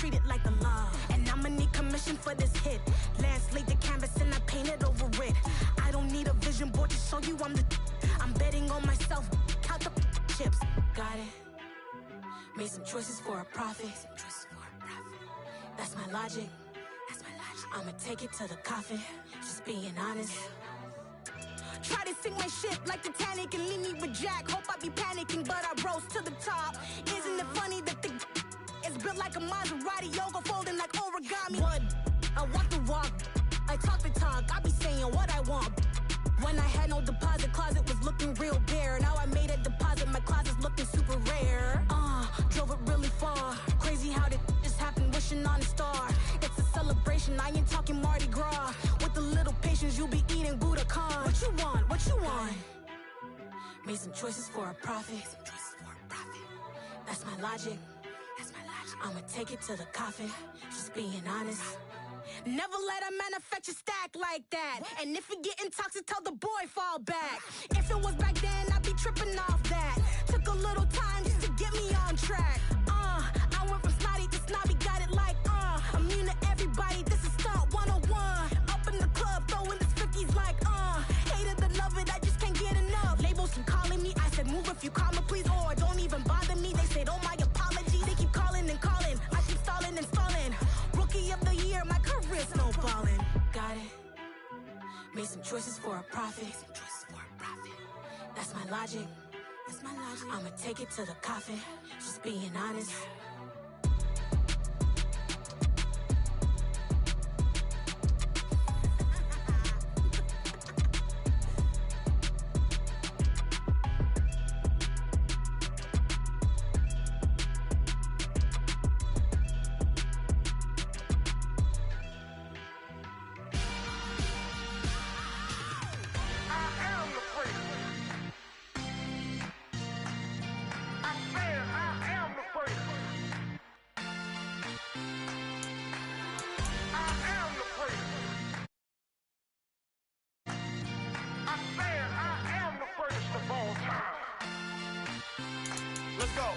treat it like a love. And I'ma need commission for this hit. Lance laid the canvas and I painted over it. I don't need a vision board to show you I'm betting on myself. Count the chips. Got it. Made some choices for a profit. That's my logic. I'ma take it to the coffin. Just being honest. Try to sing my shit like Titanic and leave me with Jack. Hope I be panicking, but I rose to the top. Isn't it funny that the is built like a Maserati, yoga folding like origami? What? I walk the walk, I talk the talk, I be saying what I want. When I had no deposit, closet was looking real bare. Now I made a deposit, my closet's looking super rare. Drove it really far. Crazy how did just happen, wishing on a star. It's a celebration, I ain't talking Mardi Gras. With a little patience, you'll be eating Budokan. What you want? What you want? Made some choices for a profit. That's my logic. I'ma take it to the coffin. Just being honest. Never let a manufacture stack like that. And if it getting toxic, tell the boy fall back. If it was back then, I'd be tripping off that. Took a little time just to get me on track. I went from snotty to snobby, got it like immune to everybody, this is stunt 101. Up in the club, throwing this 50s like hate it, the love it, I just can't get enough. Labels keep calling me, I said move if you call me please, or don't even bother me. They said oh my apology, they keep calling and calling. I keep stalling and stalling. Rookie of the year, my career snowballing. Got it. Made some choices for a profit. That's my logic. I'ma take it to the coffin. Just being honest. Let's go.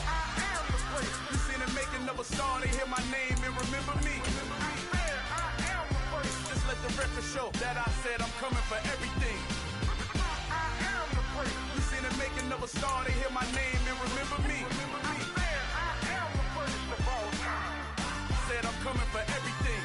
I am the first. You seen the making of a star, they hear my name and remember me. I am the first. Just let the record show that I said I'm coming for everything. I am the first. You seen the making of a star, they hear my name and remember me. I am the first of all time. Said I'm coming for everything.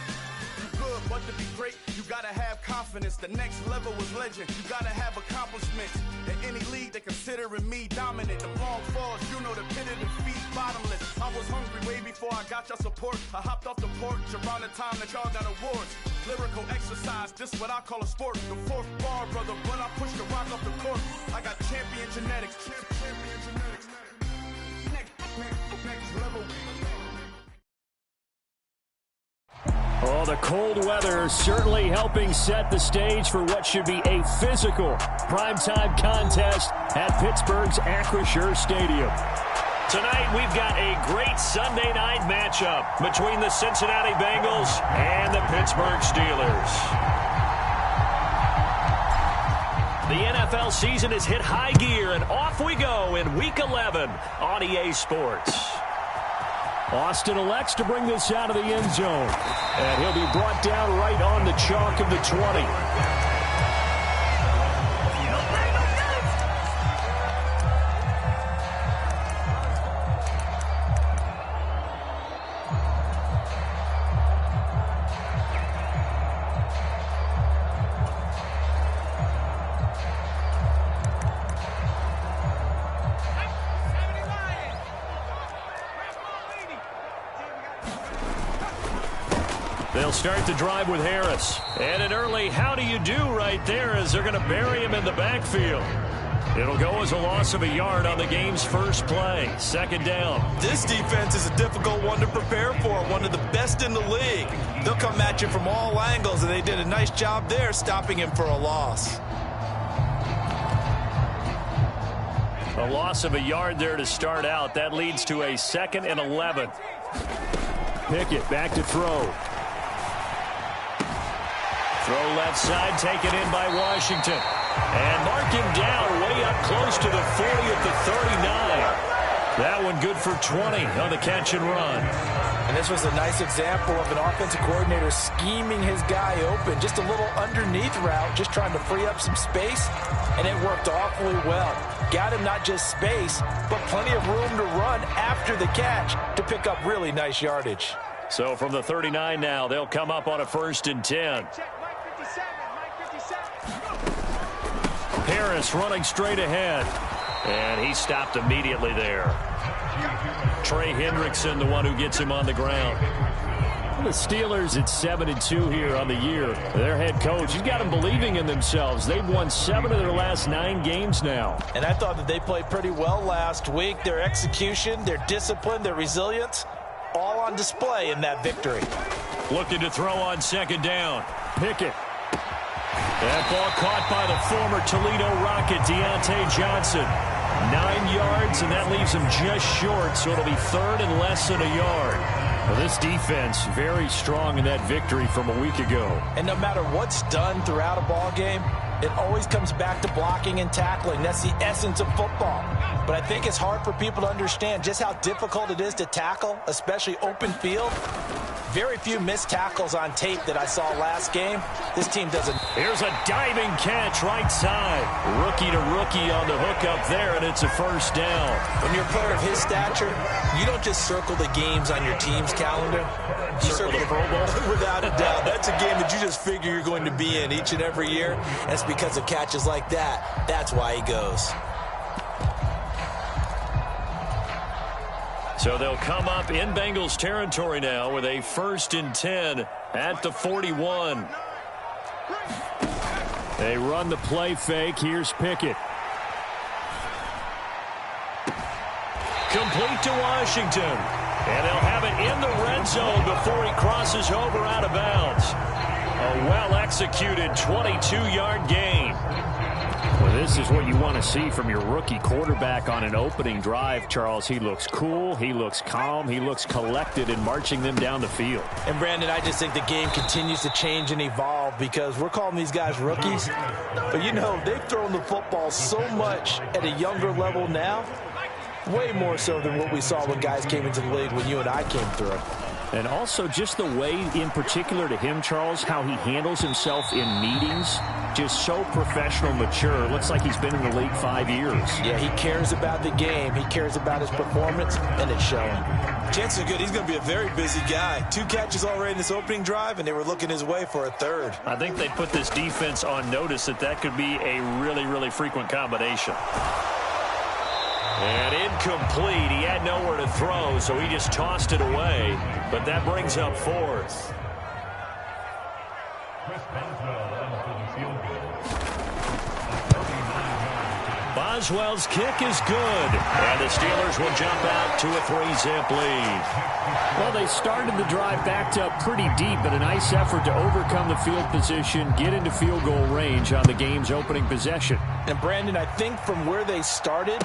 Good, but to be great, you gotta have confidence. The next level was legend. You gotta have accomplishments. In any league, they considering me dominant. The wrong falls, you know the pit of defeat, bottomless. I was hungry way before I got your support. I hopped off the porch around the time that y'all got awards. Lyrical exercise, this what I call a sport. The fourth bar, brother, when I push the rock off the court. I got champion genetics. Champion genetics. Next level. Oh, the cold weather certainly helping set the stage for what should be a physical primetime contest at Pittsburgh's Acrisure Stadium. Tonight, we've got a great Sunday night matchup between the Cincinnati Bengals and the Pittsburgh Steelers. The NFL season has hit high gear, and off we go in Week 11 on EA Sports. Austin elects to bring this out of the end zone, and he'll be brought down right on the chalk of the 20. They'll start the drive with Harris. And an early how do you do right there as they're going to bury him in the backfield. It'll go as a loss of a yard on the game's first play. Second down. This defense is a difficult one to prepare for, one of the best in the league. They'll come at you from all angles, and they did a nice job there stopping him for a loss. A loss of a yard there to start out. That leads to a 2nd and 11. Pickett back to throw. Throw left side, taken in by Washington. And mark him down way up close to the 40 at the 39. That one good for 20 on the catch and run. And this was a nice example of an offensive coordinator scheming his guy open. Just a little underneath route, just trying to free up some space, and it worked awfully well. Got him not just space, but plenty of room to run after the catch to pick up really nice yardage. So from the 39 now, they'll come up on a 1st and 10. Harris running straight ahead. And he stopped immediately there. Trey Hendrickson, the one who gets him on the ground. The Steelers at 7-2 here on the year. Their head coach, he's got them believing in themselves. They've won 7 of their last 9 games now. And I thought that they played pretty well last week. Their execution, their discipline, their resilience, all on display in that victory. Looking to throw on 2nd down. Pickett. That ball caught by the former Toledo Rocket, Deontay Johnson. 9 yards, and that leaves him just short, so it'll be 3rd and less than a yard. Well, this defense very strong in that victory from a week ago. And no matter what's done throughout a ball game, it always comes back to blocking and tackling. That's the essence of football. But I think it's hard for people to understand just how difficult it is to tackle, especially open field. Very few missed tackles on tape that I saw last game. This team doesn't. Here's a diving catch right side. Rookie to rookie on the hook up there, and it's a 1st down. When you're a player of his stature, you don't just circle the games on your team's calendar. You circle the Pro Bowl. Without a doubt. That's a game that you just figure you're going to be in each and every year. And it's because of catches like that. That's why he goes. So they'll come up in Bengals territory now with a 1st and 10 at the 41. They run the play fake. Here's Pickett. Complete to Washington. And they'll have it in the red zone before he crosses over out of bounds. A well-executed 22-yard gain. Well, this is what you want to see from your rookie quarterback on an opening drive, Charles. He looks cool, he looks calm, he looks collected in marching them down the field. And, Brandon, I just think the game continues to change and evolve because we're calling these guys rookies. But, you know, they've thrown the football so much at a younger level now, way more so than what we saw when guys came into the league when you and I came through. And also just the way, in particular to him, Charles, how he handles himself in meetings, just so professional, mature. Looks like he's been in the league 5 years. Yeah, he cares about the game. He cares about his performance, and it's showing. Chances are good he's going to be a very busy guy. 2 catches already in this opening drive, and they were looking his way for a 3rd. I think they put this defense on notice that could be a really, really frequent combination. And incomplete. He had nowhere to throw, so he just tossed it away. But that brings up 4th. Boswell's kick is good. And the Steelers will jump out to a 3-zip lead. Well, they started the drive backed up pretty deep, but a nice effort to overcome the field position, get into field goal range on the game's opening possession. And, Brandon, I think from where they started,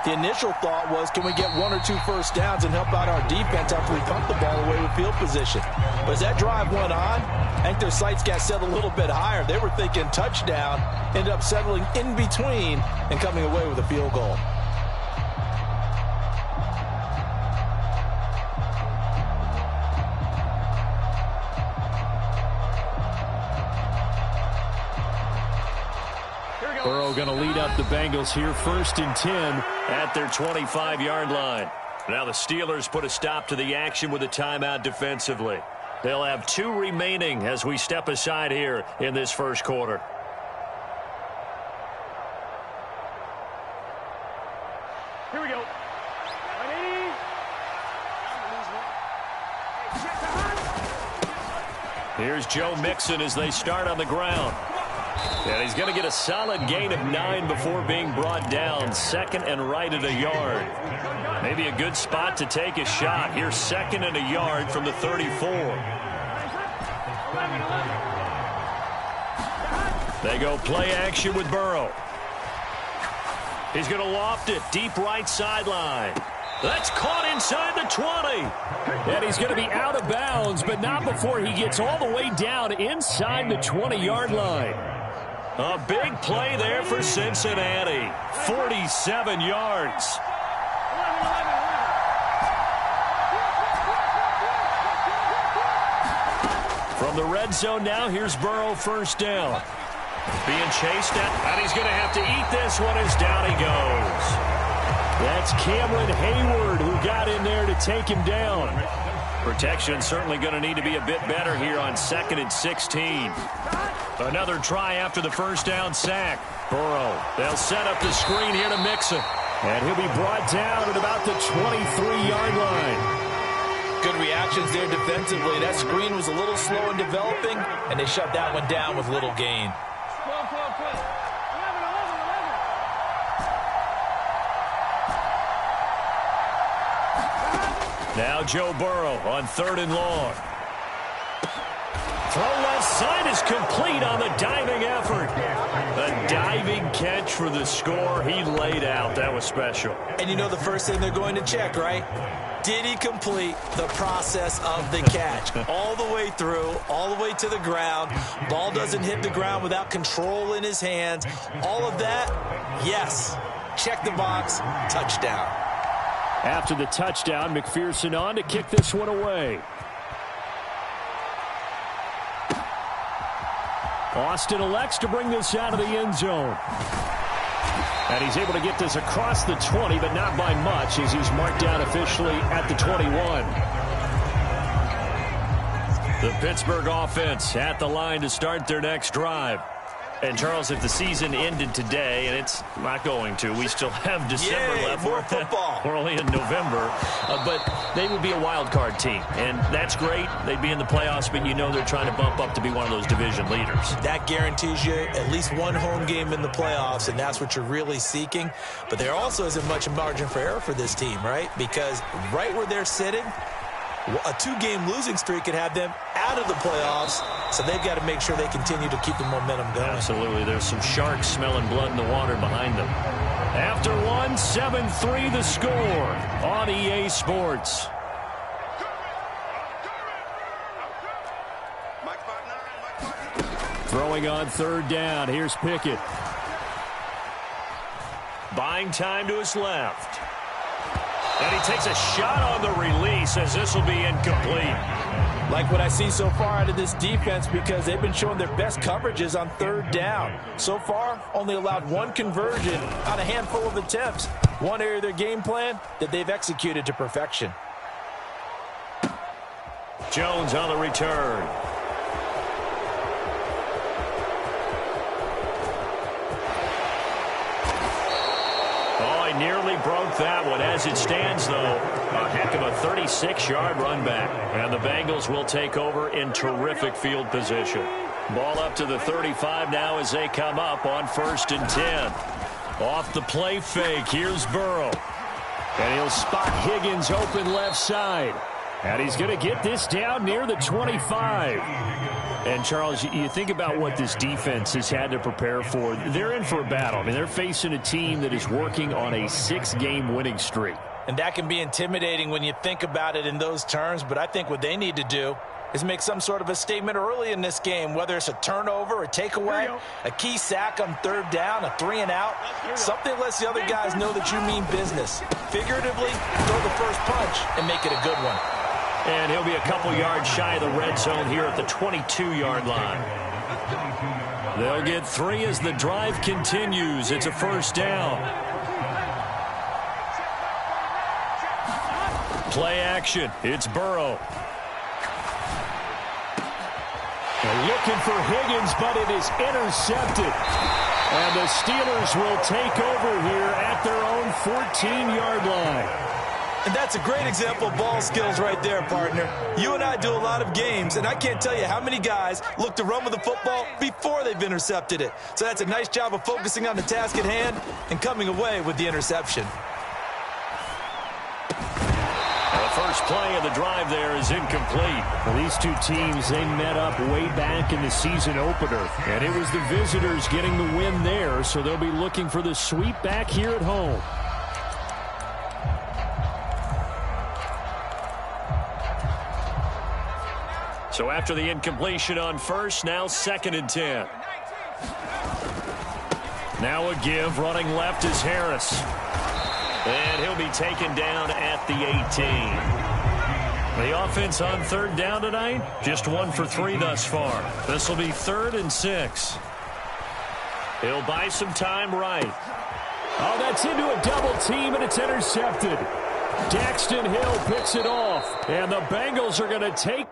the initial thought was, can we get 1 or 2 first downs and help out our defense after we pump the ball away with field position? But as that drive went on, I think their sights got set a little bit higher. They were thinking touchdown, ended up settling in between and coming away with a field goal. Burrow going to lead up the Bengals here, 1st and 10 at their 25-yard line. Now the Steelers put a stop to the action with a timeout defensively. They'll have 2 remaining as we step aside here in this first quarter. Here we go. Here's Joe Mixon as they start on the ground. And he's going to get a solid gain of 9 before being brought down. 2nd and right at a yard. Maybe a good spot to take a shot. Here's 2nd and a yard from the 34. They go play action with Burrow. He's going to loft it deep right sideline. That's caught inside the 20. And he's going to be out of bounds, but not before he gets all the way down inside the 20-yard line. A big play there for Cincinnati. 47 yards. From the red zone now, here's Burrow, first down. Being chased and he's going to have to eat this one as down he goes. That's Cameron Hayward who got in there to take him down. Protection certainly going to need to be a bit better here on 2nd and 16. Another try after the first down sack. Burrow, they'll set up the screen here to Mixon. And he'll be brought down at about the 23-yard line. Good reactions there defensively. That screen was a little slow in developing, and they shut that one down with little gain. Now Joe Burrow on 3rd and long. Throw left side is complete on the diving effort. A diving catch for the score. He laid out. That was special. And you know the first thing they're going to check, right? Did he complete the process of the catch? All the way through, all the way to the ground. Ball doesn't hit the ground without control in his hands. All of that, yes. Check the box, touchdown. After the touchdown, McPherson on to kick this one away. Austin elects to bring this out of the end zone. And he's able to get this across the 20, but not by much, as he's marked down officially at the 21. The Pittsburgh offense at the line to start their next drive. And, Charles, if the season ended today, and it's not going to, we still have December left. More football. We're only in November. But they would be a wild card team, and that's great. They'd be in the playoffs, but you know they're trying to bump up to be one of those division leaders. That guarantees you at least one home game in the playoffs, and that's what you're really seeking. But there also isn't much margin for error for this team, right? Because right where they're sitting, a 2-game losing streak could have them out of the playoffs, so they've got to make sure they continue to keep the momentum going. Absolutely. There's some sharks smelling blood in the water behind them. After one, 7-3 the score on EA Sports. Throwing on 3rd down. Here's Pickett. Buying time to his left. And he takes a shot on the release as this will be incomplete. Like what I see so far out of this defense, because they've been showing their best coverages on 3rd down. So far, only allowed 1 conversion on a handful of attempts. One area of their game plan that they've executed to perfection. Jones on the return. Nearly broke that one. As it stands, though, a heck of a 36-yard run back. And the Bengals will take over in terrific field position. Ball up to the 35 now as they come up on 1st and 10. Off the play fake, here's Burrow. And he'll spot Higgins open left side. And he's going to get this down near the 25. And, Charles, you think about what this defense has had to prepare for. They're in for a battle. I mean, they're facing a team that is working on a 6-game winning streak. And that can be intimidating when you think about it in those terms. But I think what they need to do is make some sort of a statement early in this game, whether it's a turnover, a takeaway, a key sack on 3rd down, a 3-and-out. Something lets the other guys know that you mean business. Figuratively, throw the first punch and make it a good one. And he'll be a couple yards shy of the red zone here at the 22-yard line. They'll get 3 as the drive continues. It's a 1st down. Play action. It's Burrow. They're looking for Higgins, but it is intercepted. And the Steelers will take over here at their own 14-yard line. And that's a great example of ball skills right there, partner. You and I do a lot of games, and I can't tell you how many guys look to run with the football before they've intercepted it. So that's a nice job of focusing on the task at hand and coming away with the interception. The first play of the drive there is incomplete. Well, these two teams, they met up way back in the season opener. And it was the visitors getting the win there, so they'll be looking for the sweep back here at home. So after the incompletion on 1st, now 2nd and 10. Now a give, running left is Harris. And he'll be taken down at the 18. The offense on third down tonight, just 1 for 3 thus far. This will be 3rd and 6. He'll buy some time right. Oh, that's into a double team, and it's intercepted. Daxton Hill picks it off, and the Bengals are going to take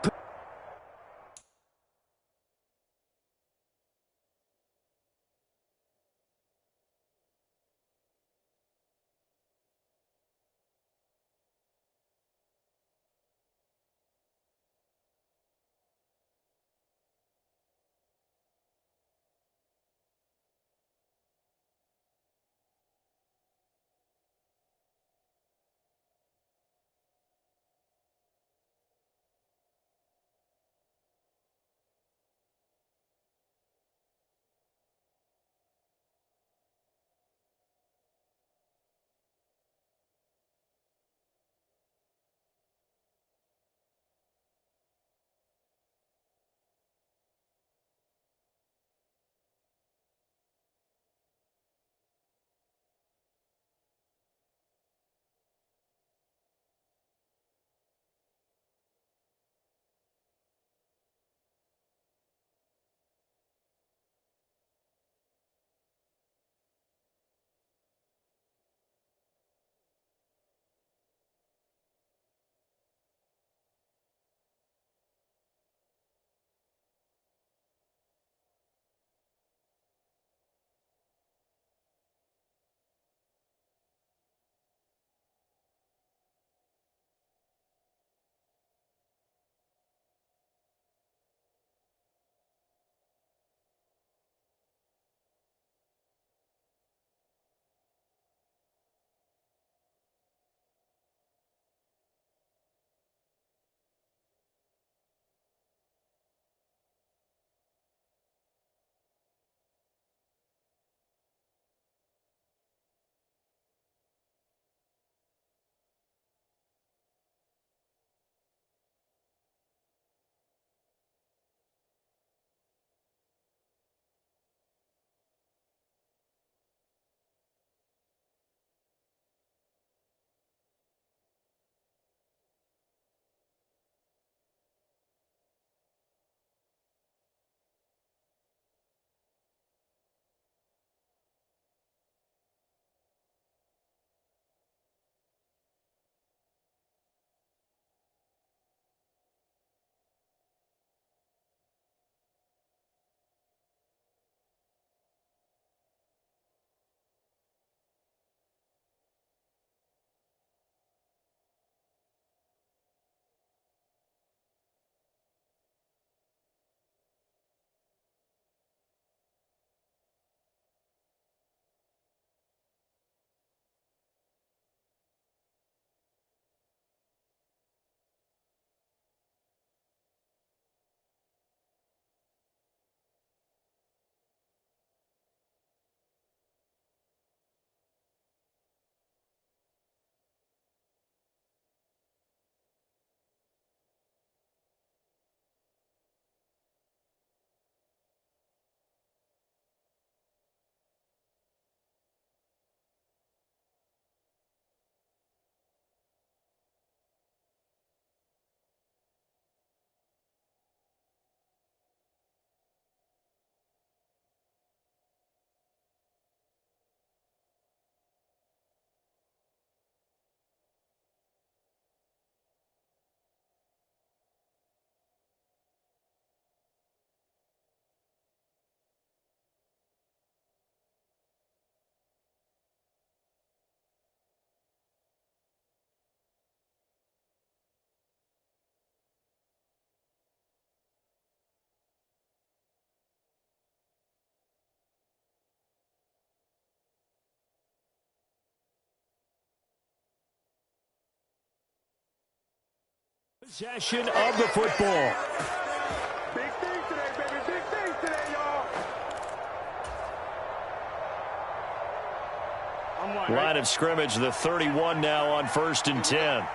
possession of the football. Big things today, baby. Big things today, y'all. Line of scrimmage, the 31 now on 1st and 10.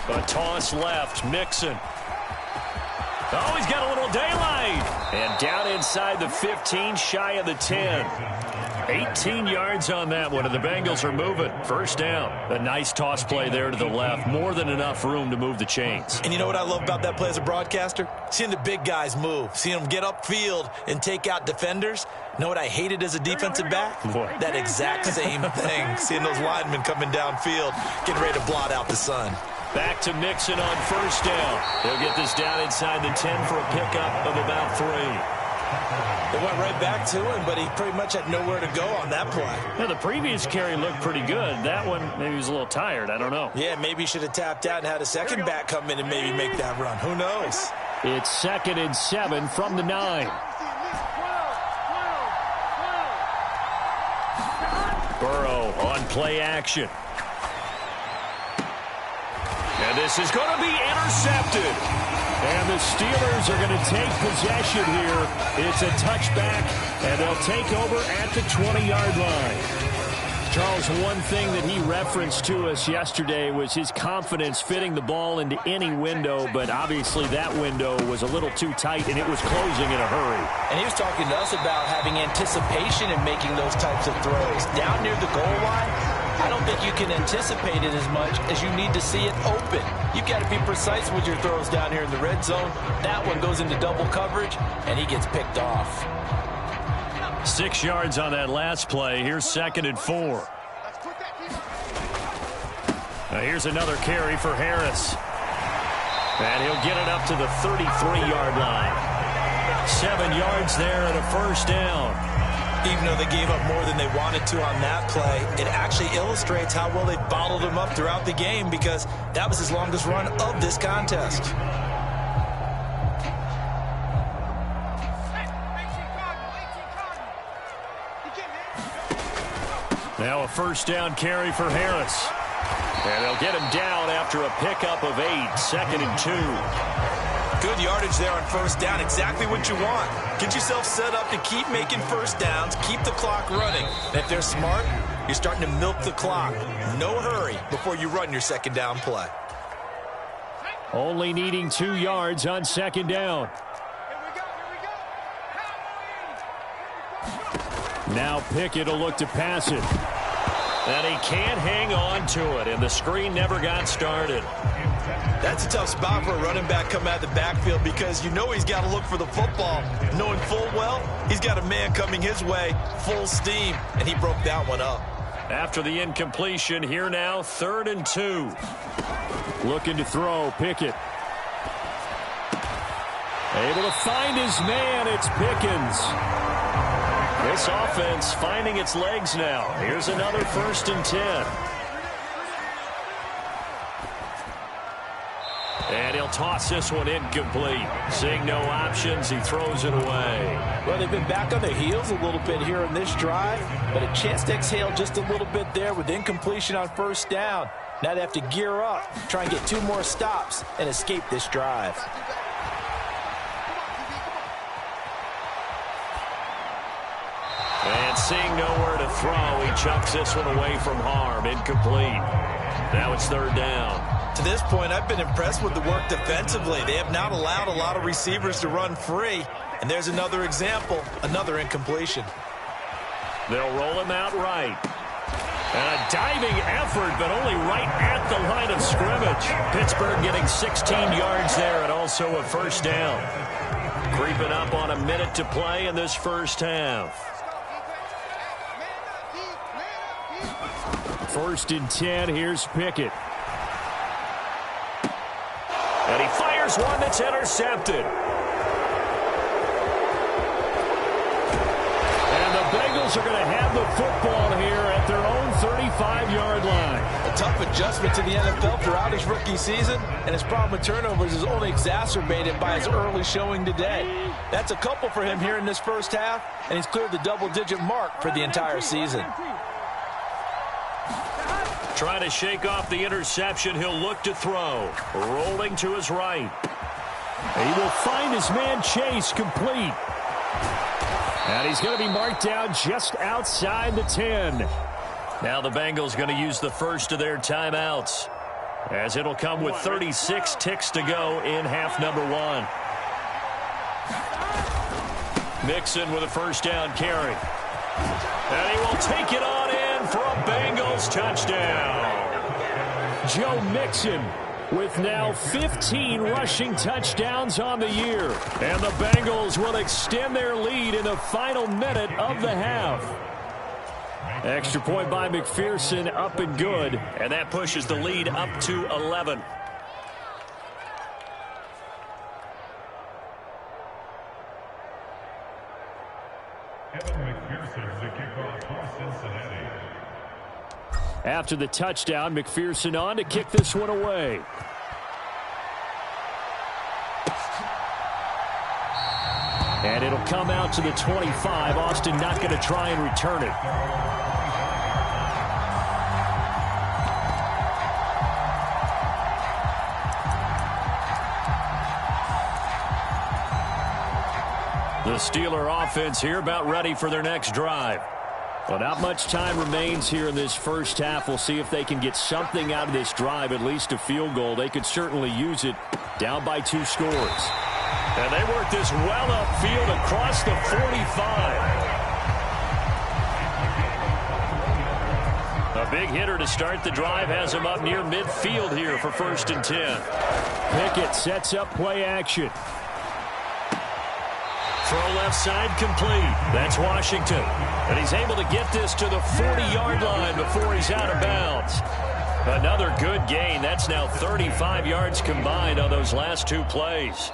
A toss left, Mixon. Oh, he's got a little daylight. And down inside the 15, shy of the 10. 18 yards on that one, and the Bengals are moving. First down. A nice toss play there to the left. More than enough room to move the chains. And you know what I love about that play as a broadcaster? Seeing the big guys move. Seeing them get upfield and take out defenders. You know what I hated as a defensive back? What? That exact same thing. Seeing those linemen coming downfield, getting ready to blot out the sun. Back to Mixon on first down. He'll get this down inside the 10 for a pickup of about 3. They went right back to him, but he pretty much had nowhere to go on that play. Yeah, the previous carry looked pretty good. That one, maybe he was a little tired. I don't know. Yeah, maybe he should have tapped out and had a second back come in and maybe make that run. Who knows? It's 2nd and 7 from the 9. Burrow on play action. And this is going to be intercepted. And the Steelers are going to take possession here. It's a touchback, and they'll take over at the 20-yard line. Charles, one thing that he referenced to us yesterday was his confidence fitting the ball into any window, but obviously that window was a little too tight, and it was closing in a hurry. And he was talking to us about having anticipation in making those types of throws. Down near the goal line, I don't think you can anticipate it as much as you need to see it open. You've got to be precise with your throws down here in the red zone. That one goes into double coverage, and he gets picked off. 6 yards on that last play. Here's 2nd and 4. Now here's another carry for Harris. And he'll get it up to the 33-yard line. 7 yards there and a first down. Even though they gave up more than they wanted to on that play, it actually illustrates how well they bottled him up throughout the game because that was his longest run of this contest. Now a first down carry for Harris. And they'll get him down after a pickup of 8, 2nd and 2. Good yardage there on first down. Exactly what you want. Get yourself set up to keep making first downs, keep the clock running. And if they're smart, you're starting to milk the clock. No hurry before you run your second down play. Only needing 2 yards on second down. Now Pickett will look to pass it. And he can't hang on to it, and the screen never got started. That's a tough spot for a running back coming out of the backfield because you know he's got to look for the football, knowing full well he's got a man coming his way, full steam, and he broke that one up. After the incompletion, here now, 3rd and 2. Looking to throw, Pickett. Able to find his man, it's Pickens. This offense finding its legs now. Here's another 1st and 10. And he'll toss this one incomplete. Seeing no options, he throws it away. Well, they've been back on their heels a little bit here in this drive, but a chance to exhale just a little bit there with incompletion on first down. Now they have to gear up, try and get 2 more stops, and escape this drive. And seeing nowhere to throw, he chucks this one away from harm. Incomplete. Now it's 3rd down. To this point, I've been impressed with the work defensively. They have not allowed a lot of receivers to run free. And there's another example, another incompletion. They'll roll him out right. And a diving effort, but only right at the line of scrimmage. Pittsburgh getting 16 yards there and also a first down. Creeping up on a minute to play in this first half. 1st and 10, here's Pickett. And he fires one that's intercepted. And the Bengals are going to have the football here at their own 35-yard line. A tough adjustment to the NFL throughout his rookie season, and his problem with turnovers is only exacerbated by his early showing today. That's a couple for him here in this first half, and he's cleared the double-digit mark for the entire season. Trying to shake off the interception. He'll look to throw. Rolling to his right. He will find his man Chase complete. And he's going to be marked down just outside the 10. Now the Bengals going to use the first of their timeouts, as it'll come with 36 ticks to go in half number 1. Mixon with a first down carry. And he will take it on in for a Bengals touchdown. Joe Mixon with now 15 rushing touchdowns on the year. And the Bengals will extend their lead in the final minute of the half. Extra point by McPherson, up and good. And that pushes the lead up to 11. After the touchdown, McPherson on to kick this one away. And it'll come out to the 25. Austin not going to try and return it. The Steeler offense here about ready for their next drive. Well, not much time remains here in this first half. We'll see if they can get something out of this drive, at least a field goal. They could certainly use it, down by 2 scores. And they work this well upfield across the 45. A big hitter to start the drive has him up near midfield here for 1st and 10. Pickett sets up play action. Throw left side complete. That's Washington. And he's able to get this to the 40-yard line before he's out of bounds. Another good gain. That's now 35 yards combined on those last 2 plays.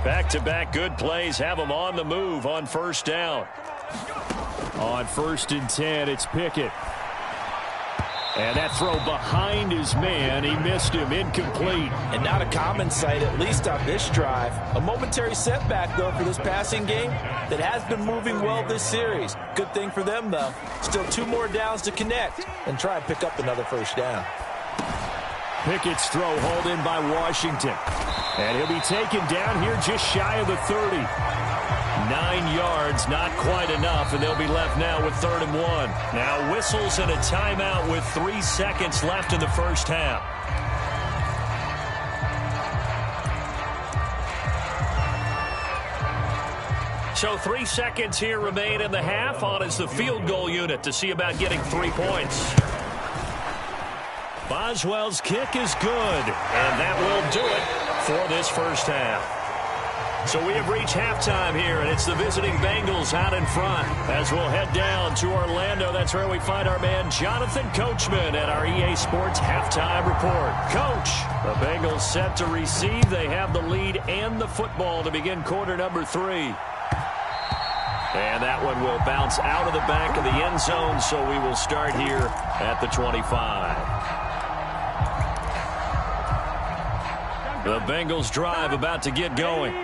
Back-to-back good plays have him on the move on 1st down. On 1st and 10, it's Pickett. And that throw behind his man, he missed him, incomplete. And not a common sight, at least on this drive. A momentary setback, though, for this passing game that has been moving well this series. Good thing for them, though. Still 2 more downs to connect and try and pick up another 1st down. Pickett's throw hauled in by Washington. And he'll be taken down here just shy of the 30. 9 yards, not quite enough, and they'll be left now with 3rd and 1. Now whistles and a timeout with 3 seconds left in the first half. So 3 seconds here remain in the half. On is the field goal unit to see about getting 3 points. Boswell's kick is good, and that will do it for this first half. So we have reached halftime here, and it's the visiting Bengals out in front. As we'll head down to Orlando, that's where we find our man Jonathan Coachman at our EA Sports Halftime Report. Coach, the Bengals set to receive. They have the lead and the football to begin quarter number 3. And that one will bounce out of the back of the end zone, so we will start here at the 25. The Bengals drive about to get going.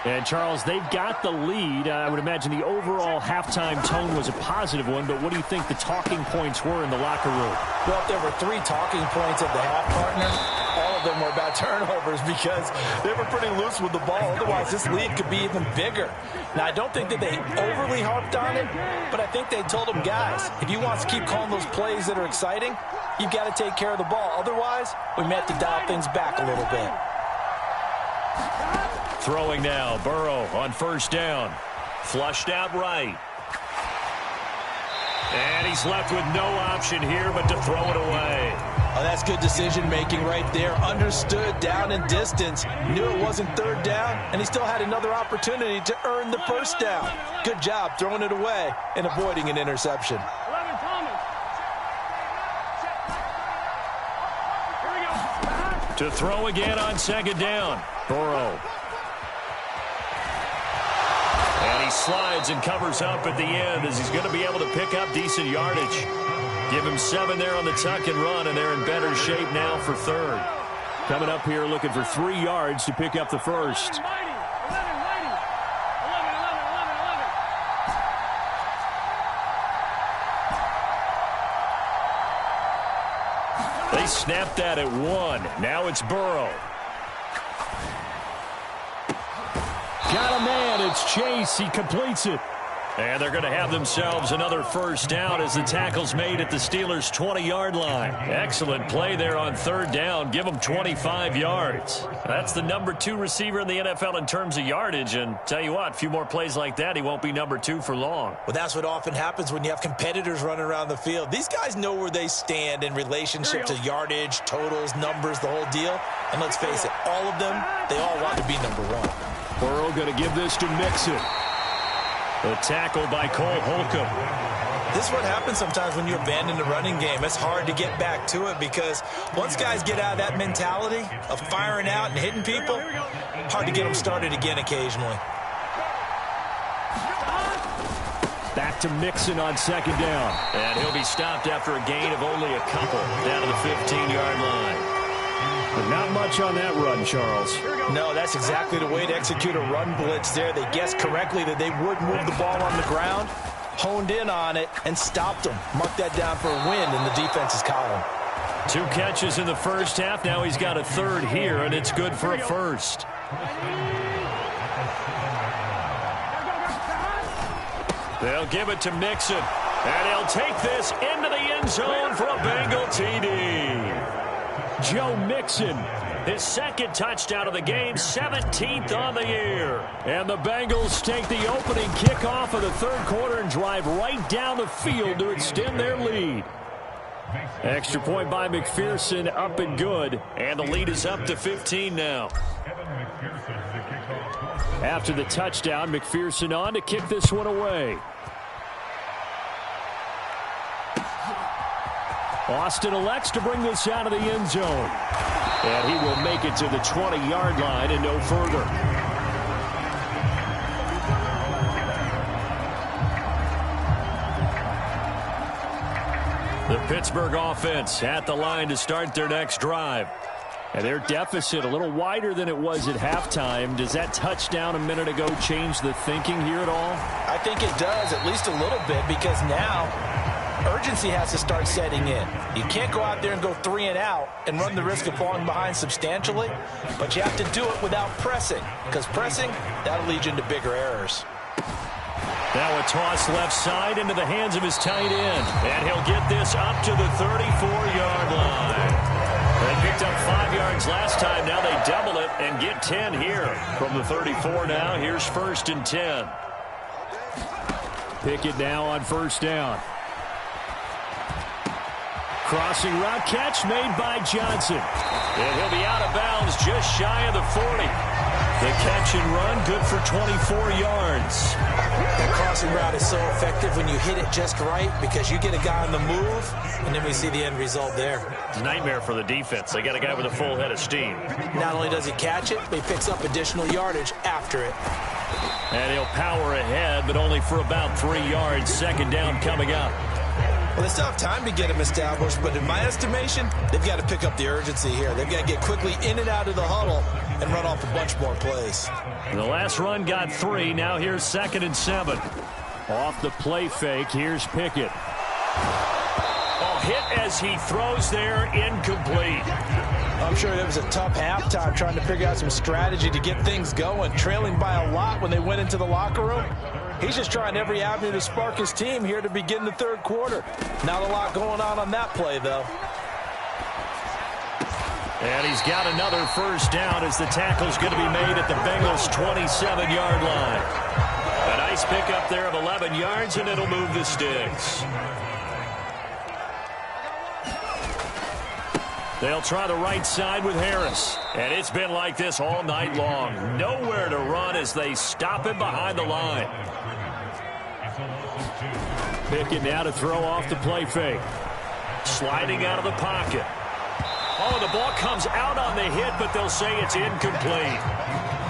And, Charles, they've got the lead. I would imagine the overall halftime tone was a positive one, but what do you think the talking points were in the locker room? Well, if there were 3 talking points of the half, partner, all of them were about turnovers because they were pretty loose with the ball. Otherwise, this lead could be even bigger. Now, I don't think that they overly harped on it, but I think they told them, guys, if you want to keep calling those plays that are exciting, you've got to take care of the ball. Otherwise, we may have to dial things back a little bit. Throwing now, Burrow on 1st down. Flushed out right. And he's left with no option here but to throw it away. Oh, that's good decision-making right there. Understood down and distance. Knew it wasn't 3rd down, and he still had another opportunity to earn the 1st down. Good job throwing it away and avoiding an interception. To throw again on 2nd down. Burrow. And he slides and covers up at the end as he's going to be able to pick up decent yardage. Give him 7 there on the tuck and run, and they're in better shape now for 3rd. Coming up here looking for 3 yards to pick up the 1st. They snapped that at 1. Now it's Burrow. Got a man. It's Chase. He completes it. And they're going to have themselves another first down as the tackle's made at the Steelers' 20-yard line. Excellent play there on third down. Give them 25 yards. That's the number 2 receiver in the NFL in terms of yardage. And tell you what, a few more plays like that, he won't be number 2 for long. Well, that's what often happens when you have competitors running around the field. These guys know where they stand in relationship to yardage, totals, numbers, the whole deal. And let's face it, all of them, they all want to be number 1. Burrow going to give this to Mixon. The tackle by Cole Holcomb. This is what happens sometimes when you abandon the running game. It's hard to get back to it because once guys get out of that mentality of firing out and hitting people, hard to get them started again occasionally. Back to Mixon on second down. And he'll be stopped after a gain of only a couple down to the 15-yard line. But not much on that run, Charles. No, that's exactly the way to execute a run blitz there. They guessed correctly that they would move the ball on the ground, honed in on it, and stopped them. Mark that down for a win in the defense's column. 2 catches in the first half. Now he's got a third here, and it's good for a first. They'll give it to Mixon, and he'll take this into the end zone for a Bengal TD. Joe Mixon, his second touchdown of the game, 17th on the year. And the Bengals take the opening kickoff of the third quarter and drive right down the field to extend their lead. Extra point by McPherson, up and good. And the lead is up to 15 now. After the touchdown, McPherson on to kick this one away. Austin elects to bring this out of the end zone. And he will make it to the 20-yard line and no further. The Pittsburgh offense at the line to start their next drive. And their deficit a little wider than it was at halftime. Does that touchdown a minute ago change the thinking here at all? I think it does, at least a little bit, because now urgency has to start setting in. You can't go out there and go 3 and out and run the risk of falling behind substantially, but you have to do it without pressing, because pressing, that'll lead you into bigger errors. Now a toss left side into the hands of his tight end, and he'll get this up to the 34-yard line. They picked up 5 yards last time. Now they double it and get 10 here. From the 34 now, here's 1st and 10. Pickett now on first down. Crossing route catch made by Johnson. And he'll be out of bounds just shy of the 40. The catch and run good for 24 yards. That crossing route is so effective when you hit it just right because you get a guy on the move, and then we see the end result there. It's a nightmare for the defense. They got a guy with a full head of steam. Not only does he catch it, but he picks up additional yardage after it. And he'll power ahead, but only for about 3 yards. Second down coming up. Well, they still have time to get him established, but in my estimation, they've got to pick up the urgency here. They've got to get quickly in and out of the huddle and run off a bunch more plays. The last run got 3. Now here's 2nd and 7. Off the play fake, here's Pickett. Oh, hit as he throws there, incomplete. I'm sure it was a tough halftime trying to figure out some strategy to get things going, trailing by a lot when they went into the locker room. He's just trying every avenue to spark his team here to begin the third quarter. Not a lot going on that play, though. And he's got another first down as the tackle's going to be made at the Bengals' 27-yard line. A nice pickup there of 11 yards, and it'll move the sticks. They'll try the right side with Harris. And it's been like this all night long. Nowhere to run as they stop him behind the line. Pickett now to throw off the play fake. Sliding out of the pocket. Oh, the ball comes out on the hit, but they'll say it's incomplete.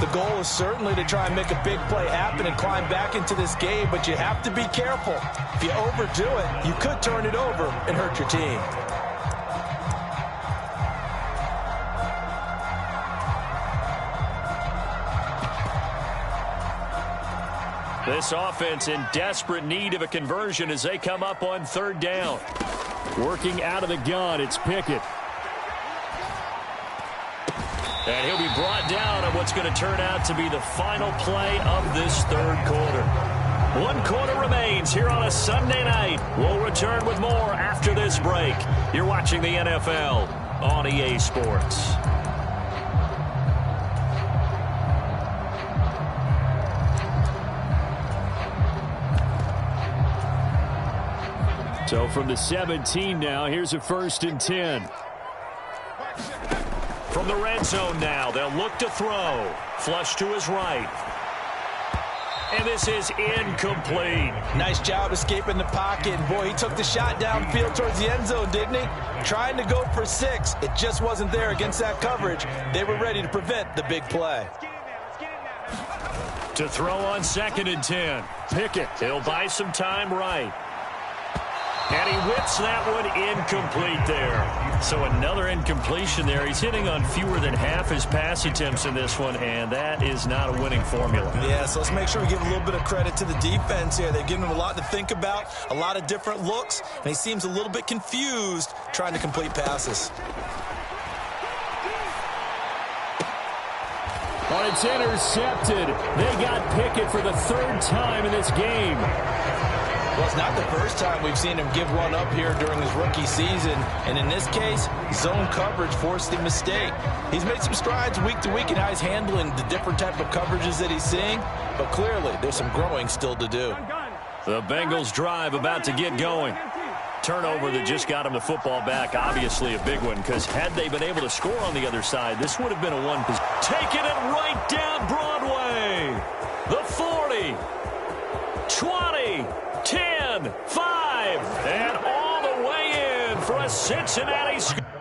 The goal is certainly to try and make a big play happen and climb back into this game, but you have to be careful. If you overdo it, you could turn it over and hurt your team. This offense in desperate need of a conversion as they come up on third down. Working out of the gun, it's Pickett. And he'll be brought down on what's going to turn out to be the final play of this third quarter. 1 quarter remains here on a Sunday night. We'll return with more after this break. You're watching the NFL on EA Sports. So from the 17 now, here's a 1st and 10. From the red zone now, they'll look to throw. Flush to his right. And this is incomplete. Nice job escaping the pocket. And boy, he took the shot downfield towards the end zone, didn't he? Trying to go for 6. It just wasn't there against that coverage. They were ready to prevent the big play. To throw on 2nd and 10. Pickett, he'll buy some time right. And he whips that one incomplete there. So another incompletion there. He's hitting on fewer than half his pass attempts in this one, and that is not a winning formula. Yeah, so let's make sure we give a little bit of credit to the defense here. They've given him a lot to think about, a lot of different looks, and he seems a little bit confused trying to complete passes. Well, it's intercepted. They got Pickett for the 3rd time in this game. Well, it's not the first time we've seen him give one up here during his rookie season. And in this case, zone coverage forced the mistake. He's made some strides week to week in how he's handling the different type of coverages that he's seeing. But clearly, there's some growing still to do. The Bengals drive about to get going. Turnover that just got him the football back. Obviously a big one, because had they been able to score on the other side, this would have been a 1. Taking it right down Broadway. The 40. 20. 10, 5, and all the way in for a Cincinnati score.